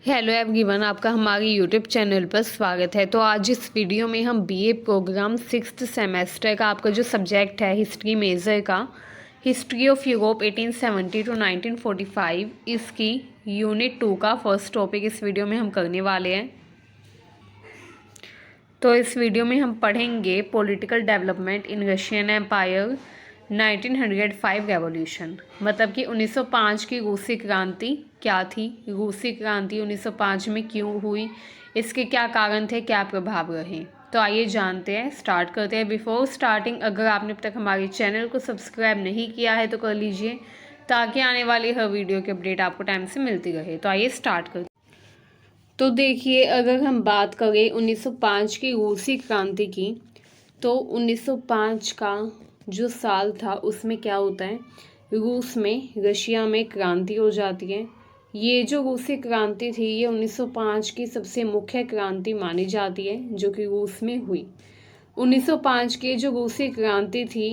Hello everyone, आपका हमारे YouTube channel पर स्वागत है। तो आज इस वीडियो में हम बीए प्रोग्राम 6th सेमेस्टर का आपका जो सब्जेक्ट है हिस्ट्री मेजर का, हिस्ट्री ऑफ यूरोप 1870 टू 1945, इसकी यूनिट 2 का फर्स्ट टॉपिक इस वीडियो में हम करने वाले हैं। तो इस वीडियो में हम पढ़ेंगे political development in Russian empire 1905 revolution, मतलब कि 1905 की रूसी क्रांति क्या थी, रूसी क्रांति 1905 में क्यों हुई, इसके क्या कारण थे, क्या प्रभाव रहे। तो आइए जानते हैं, स्टार्ट करते हैं। बिफोर स्टार्टिंग, अगर आपने अब तक हमारे चैनल को सब्सक्राइब नहीं किया है तो कर लीजिए, ताकि आने वाली हर वीडियो की अपडेट आपको टाइम से मिलती रहे। तो आइए स्टार्ट करते हैं। तो देखिए, अगर हम बात करें 1905 की रूसी क्रांति की, तो 1905 का जो साल था उसमें क्या होता है, रूस में, रशिया में क्रांति हो जाती है। ये जो रूसी क्रांति थी ये 1905 की सबसे मुख्य क्रांति मानी जाती है जो कि रूस में हुई। 1905 की जो रूसी क्रांति थी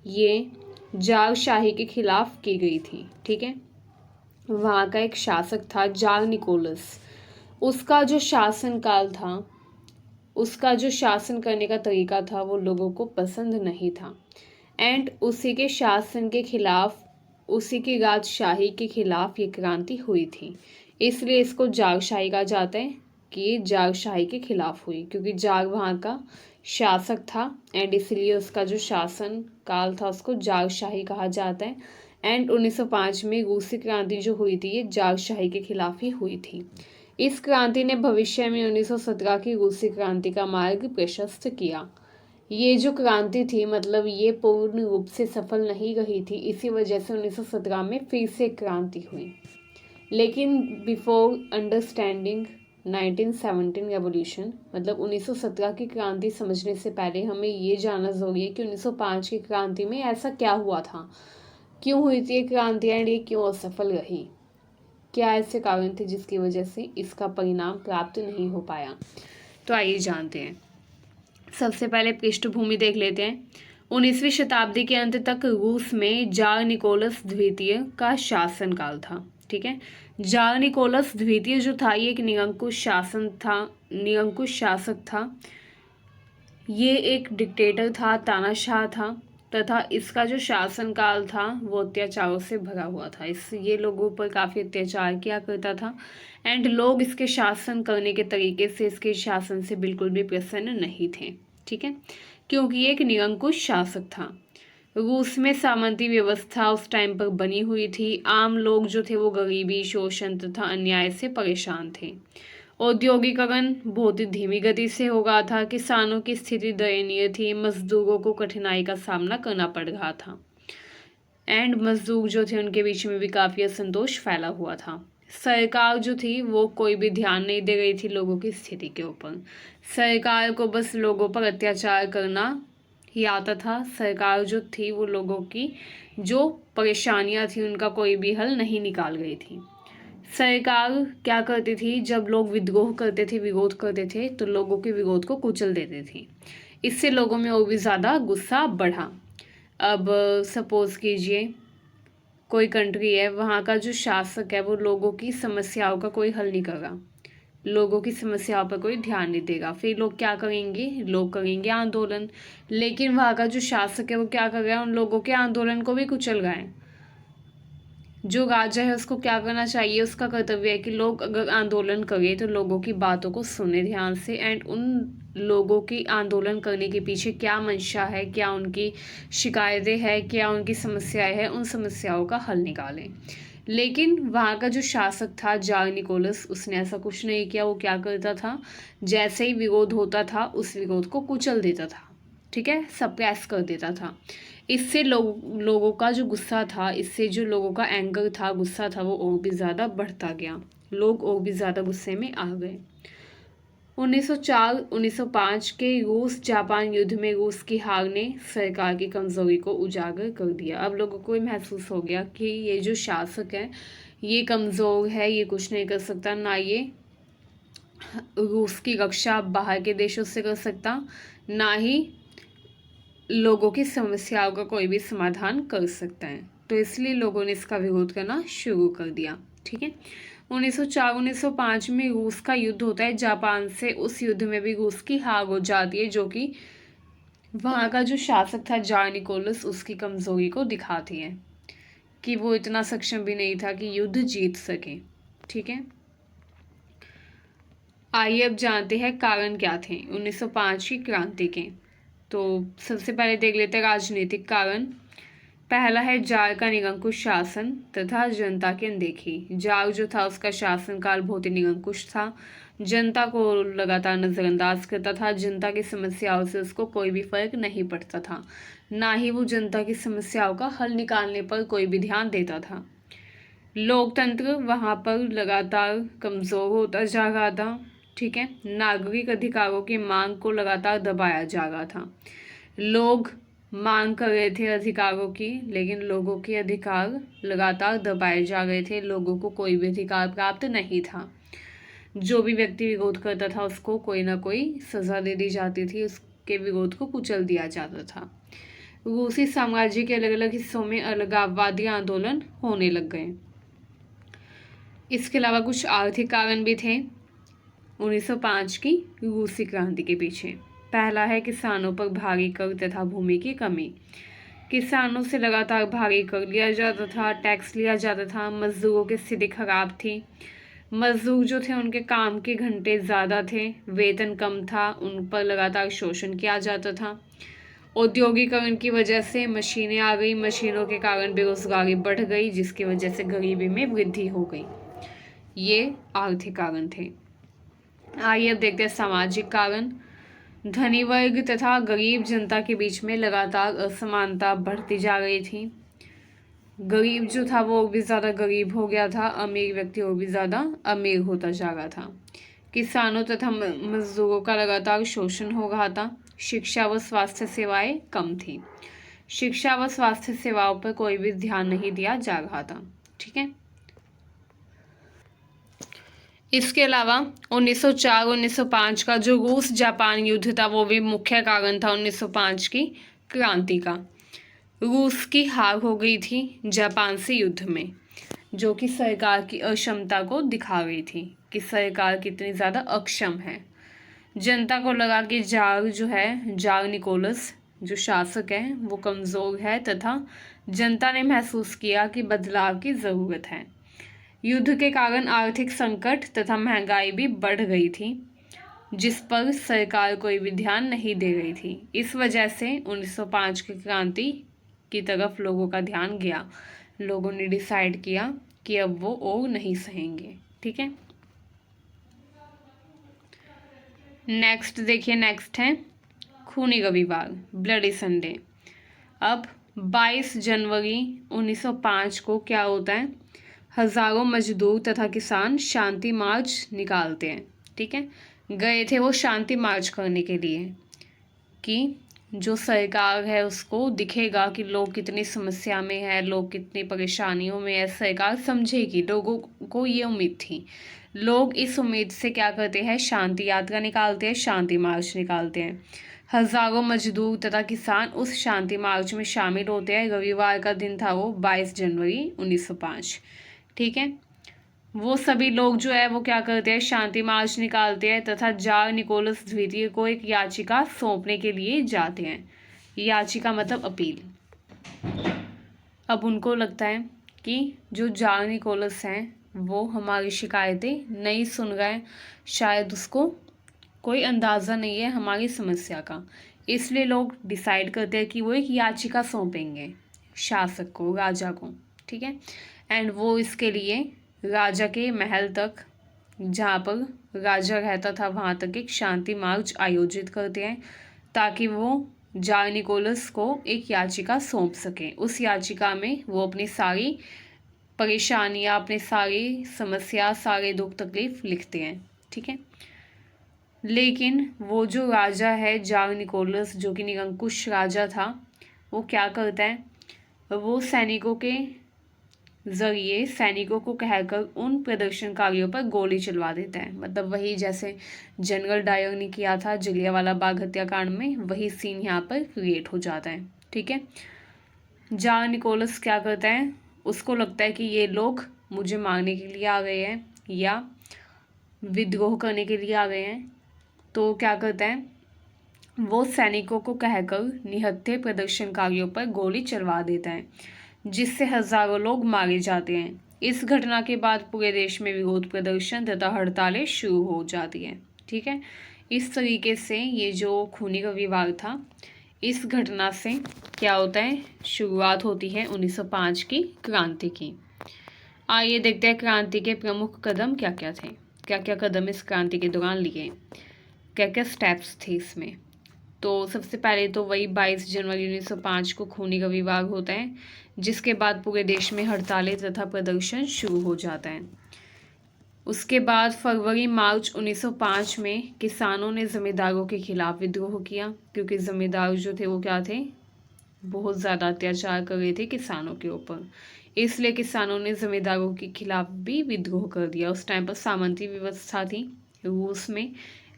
ये जार शाही के खिलाफ की गई थी। ठीक है, वहाँ का एक शासक था जार निकोलस। उसका जो शासनकाल था, उसका जो शासन करने का तरीका था वो लोगों को पसंद नहीं था, एंड उसी के शासन के खिलाफ, उसी की राजशाही के खिलाफ ये क्रांति हुई थी। इसलिए इसको जागशाही कहा जाता है कि ये जागशाही के खिलाफ हुई, क्योंकि जाग वहाँ का शासक था एंड इसलिए उसका जो शासन काल था उसको जागशाही कहा जाता है। एंड 1905 में रूसी क्रांति जो हुई थी ये जागशाही के खिलाफ ही हुई थी। इस क्रांति ने भविष्य में 1917 की रूसी क्रांति का मार्ग प्रशस्त किया। ये जो क्रांति थी, मतलब ये पूर्ण रूप से सफल नहीं रही थी, इसी वजह से 1917 में फिर से क्रांति हुई। लेकिन बिफोर अंडरस्टैंडिंग 1917 रेवोल्यूशन, मतलब 1917 की क्रांति समझने से पहले हमें ये जानना जरूरी है कि 1905 की क्रांति में ऐसा क्या हुआ था, क्यों हुई थी ये क्रांति एंड ये क्यों असफल रही, क्या ऐसे कारण थे जिसकी वजह से इसका परिणाम प्राप्त नहीं हो पाया। तो आइए जानते हैं। सबसे पहले पृष्ठभूमि देख लेते हैं। 19वीं शताब्दी के अंत तक रूस में जार निकोलस द्वितीय का शासनकाल था। ठीक है, जार निकोलस द्वितीय जो था ये एक निरंकुश शासन था, निरंकुश शासक था। ये एक डिक्टेटर था, तानाशाह था, तथा इसका जो शासनकाल था वो अत्याचारों से भरा हुआ था। ये लोगों पर काफ़ी अत्याचार किया करता था एंड लोग इसके शासन करने के तरीके से, इसके शासन से बिल्कुल भी प्रसन्न नहीं थे। ठीक है, क्योंकि ये एक निरंकुश शासक था। रूस में सामंती व्यवस्था उस टाइम पर बनी हुई थी। आम लोग जो थे वो गरीबी, शोषण तथा अन्याय से परेशान थे। औद्योगिकरण बहुत ही धीमी गति से हो रहा था। किसानों की स्थिति दयनीय थी। मजदूरों को कठिनाई का सामना करना पड़ रहा था एंड मजदूर जो थे उनके बीच में भी काफ़ी असंतोष फैला हुआ था। सरकार जो थी वो कोई भी ध्यान नहीं दे रही थी लोगों की स्थिति के ऊपर। सरकार को बस लोगों पर अत्याचार करना ही आता था। सरकार जो थी वो लोगों की जो परेशानियां थी उनका कोई भी हल नहीं निकाल रही थी। सरकार क्या करती थी, जब लोग विद्रोह करते थे, विरोध करते थे, तो लोगों के विरोध को कुचल देती थी। इससे लोगों में और भी ज़्यादा गुस्सा बढ़ा। अब सपोज कीजिए कोई कंट्री है, वहाँ का जो शासक है वो लोगों की समस्याओं का कोई हल नहीं कर रहा, लोगों की समस्याओं पर कोई ध्यान नहीं देगा, फिर लोग क्या करेंगे, लोग करेंगे आंदोलन। लेकिन वहाँ का जो शासक है वो क्या कर रहा है, उन लोगों के आंदोलन को भी कुचल रहा है। जो राजा है उसको क्या करना चाहिए, उसका कर्तव्य है कि लोग अगर आंदोलन करें तो लोगों की बातों को सुने ध्यान से एंड उन लोगों की आंदोलन करने के पीछे क्या मंशा है, क्या उनकी शिकायतें हैं, क्या उनकी समस्याएं हैं, उन समस्याओं का हल निकालें। लेकिन वहाँ का जो शासक था जार निकोलस, उसने ऐसा कुछ नहीं किया। वो क्या करता था, जैसे ही विरोध होता था उस विरोध को कुचल देता था। ठीक है, सप्रेस कर देता था। इससे लोगों का जो गुस्सा था, इससे जो लोगों का एंगर था, गुस्सा था, वो और भी ज़्यादा बढ़ता गया। लोग और भी ज़्यादा गुस्से में आ गए। 1904-1905 के रूस जापान युद्ध में रूस की हार ने सरकार की कमजोरी को उजागर कर दिया। अब लोगों को महसूस हो गया कि ये जो शासक है ये कमज़ोर है, ये कुछ नहीं कर सकता, ना ये रूस की रक्षा बाहर के देशों से कर सकता, ना ही लोगों की समस्याओं का कोई भी समाधान कर सकता है। तो इसलिए लोगों ने इसका विरोध करना शुरू कर दिया। ठीक है, 1904-1905 में रूस का युद्ध होता है जापान से। उस युद्ध में भी रूस की हार हो जाती है, जो कि वहाँ का जो शासक था जार निकोलस, उसकी कमजोरी को दिखाती है कि वो इतना सक्षम भी नहीं था कि युद्ध जीत सके। ठीक है, आइए अब जानते हैं कारण क्या थे 1905 की क्रांति के। तो सबसे पहले देख लेते हैं राजनीतिक कारण। पहला है जार का निरंकुश शासन तथा जनता की अनदेखी। जार जो था उसका शासनकाल बहुत ही निरंकुश था, जनता को लगातार नज़रअंदाज करता था, जनता की समस्याओं से उसको कोई भी फर्क नहीं पड़ता था, ना ही वो जनता की समस्याओं का हल निकालने पर कोई भी ध्यान देता था। लोकतंत्र वहाँ पर लगातार कमज़ोर होता जा रहा था। ठीक है, नागरिक अधिकारों की मांग को लगातार दबाया जा रहा था। लोग मांग कर रहे थे अधिकारों की, लेकिन लोगों के अधिकार लगातार दबाए जा रहे थे, लोगों को कोई भी अधिकार प्राप्त नहीं था। जो भी व्यक्ति विरोध करता था उसको कोई ना कोई सज़ा दे दी जाती थी, उसके विरोध को कुचल दिया जाता था। रूसी साम्राज्य के अलग अलग हिस्सों में अलगाववादी आंदोलन होने लग गए। इसके अलावा कुछ आर्थिक कारण भी थे 1905 की रूसी क्रांति के पीछे। पहला है किसानों पर भारी कर तथा भूमि की कमी। किसानों से लगातार भारी कर लिया जाता था, टैक्स लिया जाता था, मजदूरों की स्थिति खराब थी। मजदूर जो थे उनके काम के घंटे ज़्यादा थे, वेतन कम था, उन पर लगातार शोषण किया जाता था। औद्योगिकरण की वजह से मशीनें आ गई, मशीनों के कारण बेरोजगारी बढ़ गई, जिसकी वजह से गरीबी में वृद्धि हो गई। ये आर्थिक कारण थे। आइए अब देखते हैं सामाजिक कारण। धनी वर्ग तथा गरीब जनता के बीच में लगातार असमानता बढ़ती जा रही थी। गरीब जो था वो और भी ज़्यादा गरीब हो गया था, अमीर व्यक्ति और भी ज़्यादा अमीर होता जा रहा था। किसानों तथा मजदूरों का लगातार शोषण हो रहा था। शिक्षा व स्वास्थ्य सेवाएं कम थी। शिक्षा व स्वास्थ्य सेवाओं पर कोई भी ध्यान नहीं दिया जा रहा था। ठीक है, इसके अलावा 1904-1905 का जो रूस जापान युद्ध था वो भी मुख्य कारण था 1905 की क्रांति का। रूस की हार हो गई थी जापान से युद्ध में, जो कि सरकार की अक्षमता को दिखा गई थी कि सरकार कितनी ज़्यादा अक्षम है। जनता को लगा कि जार जो है, जार निकोलस जो शासक है वो कमज़ोर है, तथा जनता ने महसूस किया कि बदलाव की ज़रूरत है। युद्ध के कारण आर्थिक संकट तथा महंगाई भी बढ़ गई थी, जिस पर सरकार कोई भी ध्यान नहीं दे रही थी। इस वजह से 1905 की क्रांति की तरफ लोगों का ध्यान गया। लोगों ने डिसाइड किया कि अब वो और नहीं सहेंगे। ठीक है, नेक्स्ट देखिए, नेक्स्ट है खूनी रविवार, ब्लडी संडे। अब 22 जनवरी 1905 को क्या होता है, हज़ारों मजदूर तथा किसान शांति मार्च निकालते हैं। ठीक है, गए थे वो शांति मार्च करने के लिए कि जो सरकार है उसको दिखेगा कि लोग कितनी समस्या में है, लोग कितनी परेशानियों में है, सरकार समझेगी। लोगों को ये उम्मीद थी। लोग इस उम्मीद से क्या करते हैं, शांति यात्रा निकालते हैं, शांति मार्च निकालते हैं। हज़ारों मजदूर तथा किसान उस शांति मार्च में शामिल होते हैं। रविवार का दिन था वो, 22 जनवरी 1905। ठीक है, वो सभी लोग जो है वो क्या करते हैं, शांति मार्च निकालते हैं तथा जार निकोलस द्वितीय को एक याचिका सौंपने के लिए जाते हैं। याचिका मतलब अपील। अब उनको लगता है कि जो जार निकोलस हैं वो हमारी शिकायतें नहीं सुन रहे, शायद उसको कोई अंदाज़ा नहीं है हमारी समस्या का, इसलिए लोग डिसाइड करते हैं कि वो एक याचिका सौंपेंगे शासक को, राजा को। ठीक है, एंड वो इसके लिए राजा के महल तक, जहाँ पर राजा रहता था, वहाँ तक एक शांति मार्च आयोजित करते हैं, ताकि वो जार निकोलस को एक याचिका सौंप सकें। उस याचिका में वो अपनी सारी परेशानियाँ, अपनी सारी समस्या, सारे दुख तकलीफ लिखते हैं। ठीक है, लेकिन वो जो राजा है जार निकोलस, जो कि निरंकुश राजा था, वो क्या करता है, वो सैनिकों के ज़रिए सैनिकों को कहकर उन प्रदर्शनकारियों पर गोली चलवा देता है। मतलब वही जैसे जनरल डायर ने किया था जलियांवाला बाग हत्याकांड में, वही सीन यहाँ पर क्रिएट हो जाता है। ठीक है, जार निकोलस क्या करता है, उसको लगता है कि ये लोग मुझे मारने के लिए आ गए हैं, या विद्रोह करने के लिए आ गए हैं, तो क्या करता है वो सैनिकों को कहकर निहत्थे प्रदर्शनकारियों पर गोली चलवा देता है, जिससे हजारों लोग मारे जाते हैं। इस घटना के बाद पूरे देश में विरोध प्रदर्शन तथा हड़तालें शुरू हो जाती हैं। ठीक है, इस तरीके से ये जो खूनी रविवार था, इस घटना से क्या होता है, शुरुआत होती है 1905 की क्रांति की। आइए देखते हैं क्रांति के प्रमुख कदम क्या क्या थे, क्या क्या कदम इस क्रांति के दौरान लिए, क्या क्या स्टेप्स थे इसमें। तो सबसे पहले तो वही 22 जनवरी 1905 को खूनी रविवार होता है, जिसके बाद पूरे देश में हड़तालें तथा प्रदर्शन शुरू हो जाता है। उसके बाद फरवरी मार्च 1905 में किसानों ने जमींदारों के खिलाफ विद्रोह किया, क्योंकि जमींदार जो थे वो क्या थे, बहुत ज़्यादा अत्याचार कर रहे थे किसानों के ऊपर, इसलिए किसानों ने जमींदारों के खिलाफ भी विद्रोह कर दिया। उस टाइम पर सामंती व्यवस्था थी रूस में,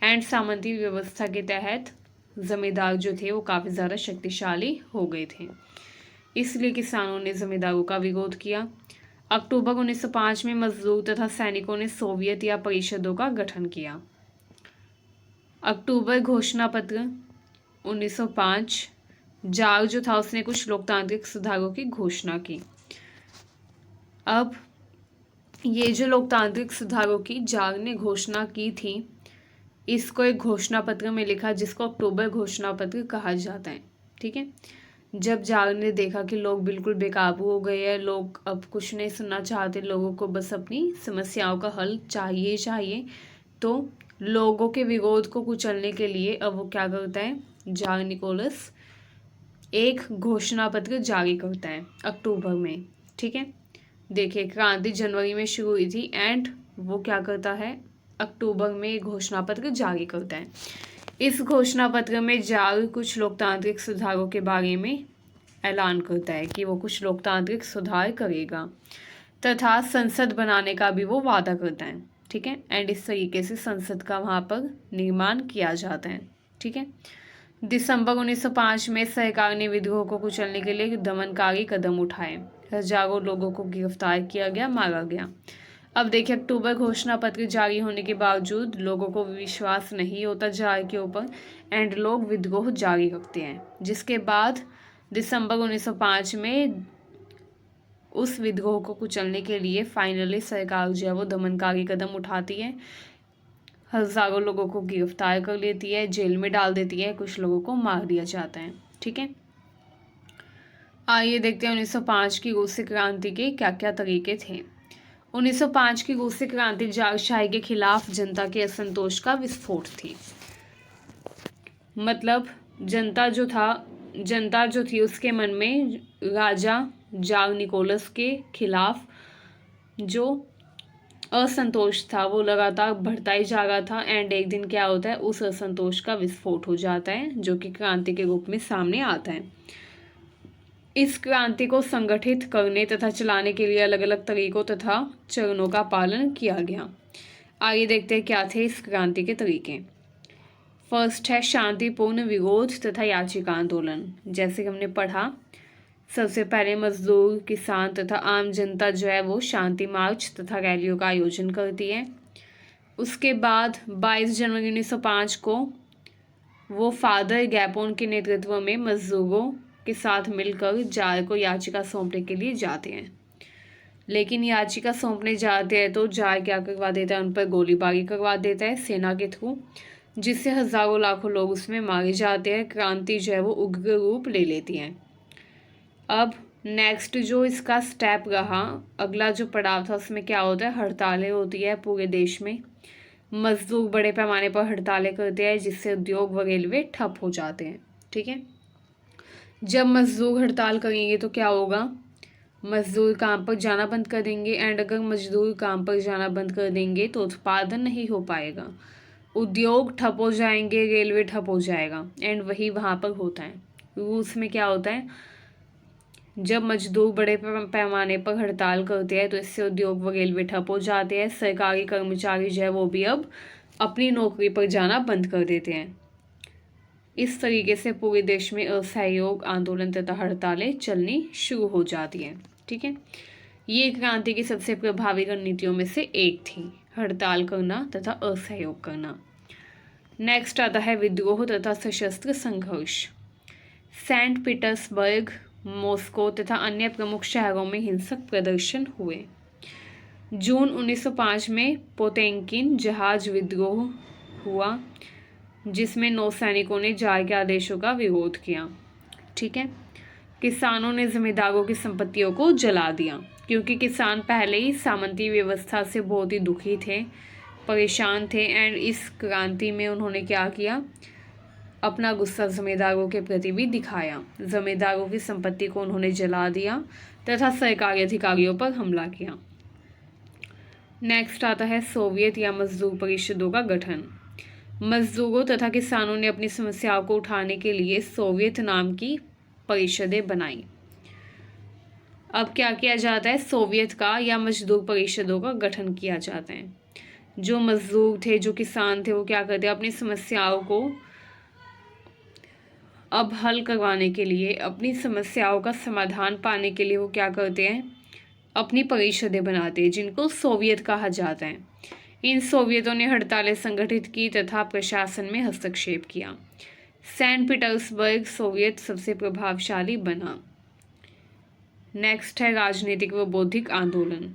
एंड सामंती व्यवस्था के तहत जमींदार जो थे वो काफ़ी ज़्यादा शक्तिशाली हो गए थे, इसलिए किसानों ने जमींदारों का विरोध किया। अक्टूबर 1905 में मजदूर तथा सैनिकों ने सोवियत या परिषदों का गठन किया। अक्टूबर घोषणा पत्र 1905, जार जो था उसने कुछ लोकतांत्रिक सुधारों की घोषणा की। अब ये जो लोकतांत्रिक सुधारों की जार ने घोषणा की थी, इसको एक घोषणा पत्र में लिखा, जिसको अक्टूबर घोषणा पत्र कहा जाता है। ठीक है, जब जार ने देखा कि लोग बिल्कुल बेकाबू हो गए हैं, लोग अब कुछ नहीं सुनना चाहते, लोगों को बस अपनी समस्याओं का हल चाहिए, तो लोगों के विरोध को कुचलने के लिए अब वो क्या करता है, जार निकोलस एक घोषणा पत्र जारी करता है अक्टूबर में। ठीक है, देखिए क्रांति जनवरी में शुरू हुई थी, एंड वो क्या करता है, अक्टूबर में एक घोषणा पत्र जारी करता है। इस घोषणा पत्र में जार कुछ लोकतांत्रिक सुधारों के बारे में ऐलान करता है कि वो कुछ लोकतांत्रिक सुधार करेगा, तथा संसद बनाने का भी वो वादा करता है। ठीक है, एंड इस तरीके से संसद का वहाँ पर निर्माण किया जाता है। ठीक है, दिसंबर 1905 में सरकार ने विद्रोह को कुचलने के लिए दमनकारी कदम उठाए, हजारों लोगों को गिरफ्तार किया गया, मारा गया। अब देखिए अक्टूबर घोषणा पत्र जारी होने के बावजूद लोगों को विश्वास नहीं होता जार के ऊपर, एंड लोग विद्रोह जारी रखते हैं, जिसके बाद दिसंबर 1905 में उस विद्रोह को कुचलने के लिए फाइनली सरकार जो है वो दमनकारी कदम उठाती है, हजारों लोगों को गिरफ्तार कर लेती है, जेल में डाल देती है, कुछ लोगों को मार दिया जाता है। ठीक है, आइए देखते हैं 1905 की रूसी क्रांति के क्या क्या तरीके थे। 1905 की रूसी क्रांति जारशाही के खिलाफ जनता के असंतोष का विस्फोट थी। मतलब जनता जो थी उसके मन में राजा जार निकोलस के खिलाफ जो असंतोष था वो लगातार बढ़ता ही जा रहा था, एंड एक दिन क्या होता है, उस असंतोष का विस्फोट हो जाता है, जो कि क्रांति के रूप में सामने आता है। इस क्रांति को संगठित करने तथा चलाने के लिए अलग अलग तरीकों तथा चरणों का पालन किया गया। आइए देखते हैं क्या थे इस क्रांति के तरीके। फर्स्ट है शांतिपूर्ण विरोध तथा याचिका आंदोलन। जैसे कि हमने पढ़ा, सबसे पहले मजदूर, किसान तथा आम जनता जो है वो शांति मार्च तथा रैलियों का आयोजन करती है। उसके बाद 22 जनवरी 1905 को वो फादर गैपोन के नेतृत्व में मजदूरों के साथ मिलकर जार को याचिका सौंपने के लिए जाते हैं, लेकिन याचिका सौंपने जाते हैं तो जार क्या करवा देता है, उन पर गोलीबारी करवा देता है सेना के थ्रू, जिससे हजारों लाखों लोग उसमें मारे जाते हैं। क्रांति जो है वो उग्र रूप ले लेती है। अब नेक्स्ट जो इसका स्टेप रहा, अगला जो पड़ाव था, उसमें क्या होता है, हड़तालें होती है पूरे देश में। मजदूर बड़े पैमाने पर हड़तालें करते हैं, जिससे उद्योग व रेलवे ठप हो जाते हैं। ठीक है, जब मजदूर हड़ताल करेंगे तो क्या होगा, मजदूर काम पर जाना बंद कर देंगे, एंड अगर मजदूर काम पर जाना बंद कर देंगे तो उत्पादन नहीं हो पाएगा, उद्योग ठप हो जाएंगे, रेलवे ठप हो जाएगा, एंड वही वहाँ पर होता है। रूस में क्या होता है, जब मजदूर बड़े पैमाने पर हड़ताल करते हैं तो इससे उद्योग व रेलवे ठप हो जाते हैं। सरकारी कर्मचारी जो है वो भी अब अपनी नौकरी पर जाना बंद कर देते हैं। इस तरीके से पूरे देश में असहयोग आंदोलन तथा हड़तालें चलनी शुरू हो जाती हैं। ठीक है, ये क्रांति की सबसे प्रभावी रणनीतियों में से एक थी। हड़ताल करना तथा असहयोग करना। नेक्स्ट आता है विद्रोह तथा सशस्त्र संघर्ष। सेंट पीटर्सबर्ग, मॉस्को तथा अन्य प्रमुख शहरों में हिंसक प्रदर्शन हुए। जून 1905 में पोतेंकिन जहाज विद्रोह हुआ, जिसमें नौसैनिकों ने जार के आदेशों का विरोध किया। ठीक है। किसानों ने जमींदारों की संपत्तियों को जला दिया, क्योंकि किसान पहले ही सामंती व्यवस्था से बहुत ही दुखी थे, परेशान थे। एंड इस क्रांति में उन्होंने क्या किया, अपना गुस्सा जमींदारों के प्रति भी दिखाया। जमींदारों की संपत्ति को उन्होंने जला दिया तथा सरकारी अधिकारियों पर हमला किया। नेक्स्ट आता है सोवियत या मजदूर परिषदों का गठन। मजदूरों तथा किसानों ने अपनी समस्याओं को उठाने के लिए सोवियत नाम की परिषदें बनाई। अब क्या किया जाता है, सोवियत का या मजदूर परिषदों का गठन किया जाता है। जो मजदूर थे, जो किसान थे, वो क्या करते हैं, अपनी समस्याओं को अब हल करवाने के लिए, अपनी समस्याओं का समाधान पाने के लिए वो क्या करते हैं, अपनी परिषदें बनाते हैं, जिनको सोवियत कहा जाता है। इन सोवियतों ने हड़तालें संगठित की तथा प्रशासन में हस्तक्षेप किया। सेंट पीटर्सबर्ग सोवियत सबसे प्रभावशाली बना। नेक्स्ट है राजनीतिक व बौद्धिक आंदोलन।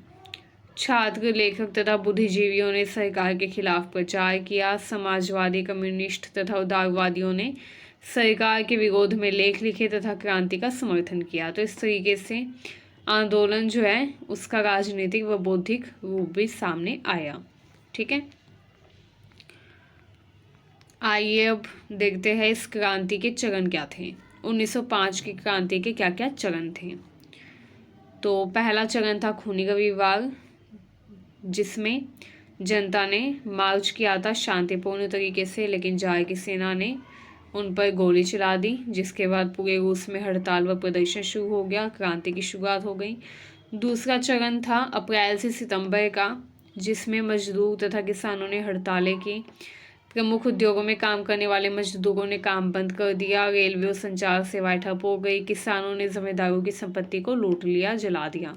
छात्र, लेखक तथा बुद्धिजीवियों ने सरकार के खिलाफ प्रचार किया। समाजवादी, कम्युनिस्ट तथा उदारवादियों ने सरकार के विरोध में लेख लिखे तथा क्रांति का समर्थन किया। तो इस तरीके से आंदोलन जो है उसका राजनीतिक व बौद्धिक रूप भी सामने आया। ठीक है। आइए अब देखते हैं इस क्रांति के चरण क्या थे। 1905 की क्रांति के क्या क्या चरण थे। तो पहला चरण था खूनी रविवार, जिसमें जनता ने मार्च किया था शांतिपूर्ण तरीके से, लेकिन जार की सेना ने उन पर गोली चला दी, जिसके बाद पूरे रूस में हड़ताल व प्रदर्शन शुरू हो गया। क्रांति की शुरुआत हो गई। दूसरा चरण था अप्रैल से सितंबर का, जिसमें मजदूर तथा किसानों ने हड़तालें की। प्रमुख उद्योगों में काम करने वाले मजदूरों ने काम बंद कर दिया। रेलवे और संचार सेवाएं ठप हो गई। किसानों ने जमींदारों की संपत्ति को लूट लिया, जला दिया।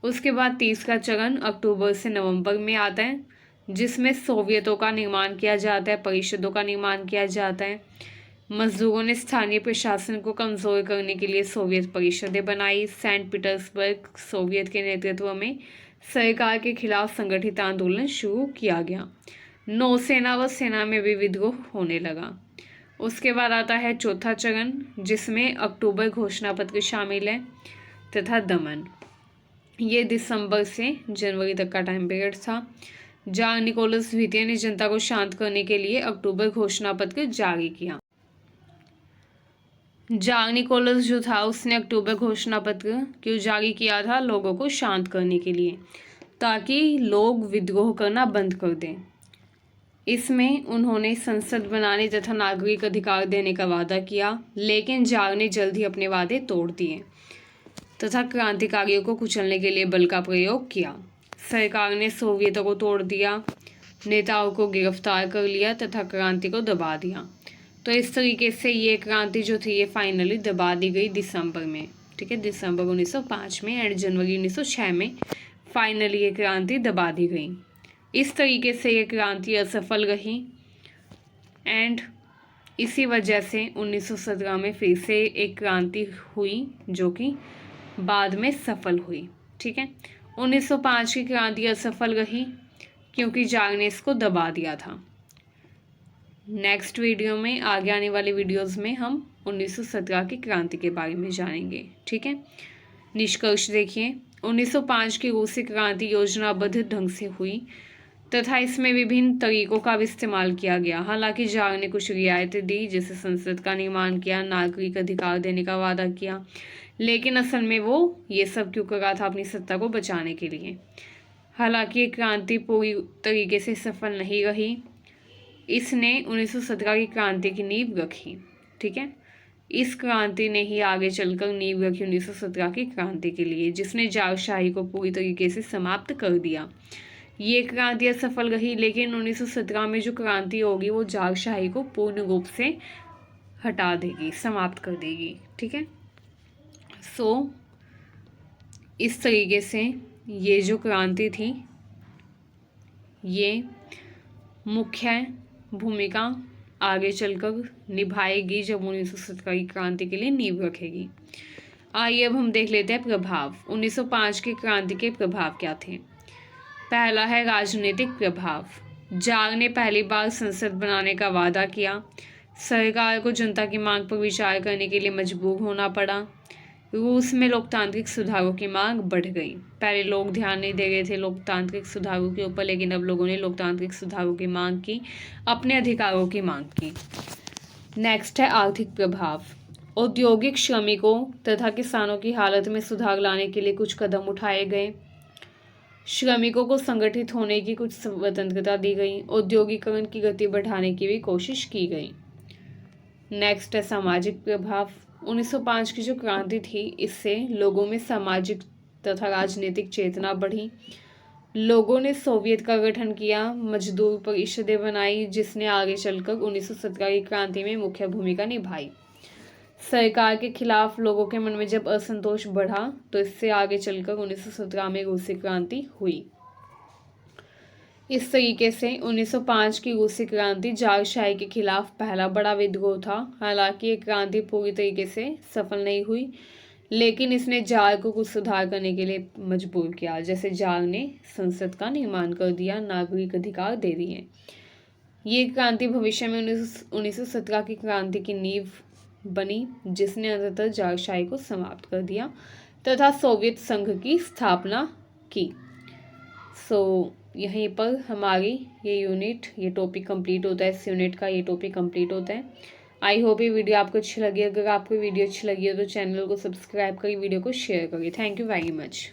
उसके बाद तीसरा चरण अक्टूबर से नवंबर में आता है, जिसमें सोवियतों का निर्माण किया जाता है, परिषदों का निर्माण किया जाता है। मजदूरों ने स्थानीय प्रशासन को कमजोर करने के लिए सोवियत परिषदें बनाई। सेंट पीटर्सबर्ग सोवियत के नेतृत्व में सरकार के खिलाफ संगठित आंदोलन शुरू किया गया। नौसेना व सेना में भी विद्रोह होने लगा। उसके बाद आता है चौथा चरण, जिसमें अक्टूबर घोषणा पत्र शामिल है तथा दमन। ये दिसंबर से जनवरी तक का टाइम पीरियड था। जार निकोलस द्वितीय ने जनता को शांत करने के लिए अक्टूबर घोषणा पत्र जारी किया। जार निकोलस जो था उसने अक्टूबर घोषणा पत्र क्यों जारी किया था, लोगों को शांत करने के लिए, ताकि लोग विद्रोह करना बंद कर दें। इसमें उन्होंने संसद बनाने तथा नागरिक अधिकार देने का वादा किया, लेकिन जार ने जल्द ही अपने वादे तोड़ दिए तथा क्रांतिकारियों को कुचलने के लिए बल का प्रयोग किया। सरकार ने सोवियतों को तोड़ दिया, नेताओं को गिरफ्तार कर लिया तथा क्रांति को दबा दिया। तो इस तरीके से ये क्रांति जो थी ये फाइनली दबा दी गई दिसंबर में। ठीक है, दिसंबर 1905 में एंड जनवरी 1906 में फाइनली ये क्रांति दबा दी गई। इस तरीके से ये क्रांति असफल रही एंड इसी वजह से 1917 में फिर से एक क्रांति हुई, जो कि बाद में सफल हुई। ठीक है, 1905 की क्रांति असफल रही क्योंकि जार ने इसको दबा दिया था। नेक्स्ट वीडियो में, आगे आने वाले वीडियोस में हम 1917 की क्रांति के बारे में जानेंगे। ठीक है, निष्कर्ष देखिए। 1905 की रूसी क्रांति योजनाबद्ध ढंग से हुई तथा इसमें विभिन्न तरीकों का भी इस्तेमाल किया गया। हालांकि जार ने कुछ रियायतें दी, जैसे संसद का निर्माण किया, नागरिक अधिकार देने का वादा किया, लेकिन असल में वो ये सब क्यों कर रहा था, अपनी सत्ता को बचाने के लिए। हालांकि ये क्रांति पूरी तरीके से सफल नहीं रही। इसने 1917 की क्रांति की नींव रखी। ठीक है, इस क्रांति ने ही आगे चलकर नींव रखी 1917 की क्रांति के लिए, जिसने जारशाही को पूरी तरीके से समाप्त कर दिया। ये क्रांति असफल रही, लेकिन 1917 में जो क्रांति होगी वो जारशाही को पूर्ण रूप से हटा देगी, समाप्त कर देगी। ठीक है, इस तरीके से ये जो क्रांति थी ये मुख्य भूमिका आगे चलकर निभाएगी जब 1917 की क्रांति के लिए नींव रखेगी। आइए अब हम देख लेते हैं प्रभाव। 1905 की क्रांति के प्रभाव क्या थे। पहला है राजनीतिक प्रभाव। जार ने पहली बार संसद बनाने का वादा किया। सरकार को जनता की मांग पर विचार करने के लिए मजबूर होना पड़ा। रूस में लोकतांत्रिक सुधारों की मांग बढ़ गई। पहले लोग ध्यान नहीं दे रहे थे लोकतांत्रिक सुधारों के ऊपर, लेकिन अब लोगों ने लोकतांत्रिक सुधारों की मांग की, अपने अधिकारों की मांग की। नेक्स्ट है आर्थिक प्रभाव। औद्योगिक श्रमिकों तथा किसानों की हालत में सुधार लाने के लिए कुछ कदम उठाए गए। श्रमिकों को संगठित होने की कुछ स्वतंत्रता दी गई। औद्योगिकरण की गति बढ़ाने की भी कोशिश की गई। नेक्स्ट है सामाजिक प्रभाव। 1905 की जो क्रांति थी, इससे लोगों में सामाजिक तथा राजनीतिक चेतना बढ़ी। लोगों ने सोवियत का गठन किया, मजदूर परिषदें बनाई, जिसने आगे चलकर 1917 की क्रांति में मुख्य भूमिका निभाई। सरकार के खिलाफ लोगों के मन में जब असंतोष बढ़ा तो इससे आगे चलकर 1917 में रूसी क्रांति हुई। इस तरीके से 1905 की रूसी क्रांति जारशाही के खिलाफ पहला बड़ा विद्रोह था। हालांकि ये क्रांति पूरी तरीके से सफल नहीं हुई, लेकिन इसने जार को कुछ सुधार करने के लिए मजबूर किया। जैसे जार ने संसद का निर्माण कर दिया, नागरिक अधिकार दे दिए। ये क्रांति भविष्य में 1917 की क्रांति की नींव बनी, जिसने अंततः जारशाही को समाप्त कर दिया तथा सोवियत संघ की स्थापना की। यहीं पर हमारी ये टॉपिक कंप्लीट होता है। इस यूनिट का ये टॉपिक कंप्लीट होता है। आई होप ये वीडियो आपको अच्छी लगी। अगर आपको वीडियो अच्छी लगी हो तो चैनल को सब्सक्राइब करिए, वीडियो को शेयर करिए। Thank you very much.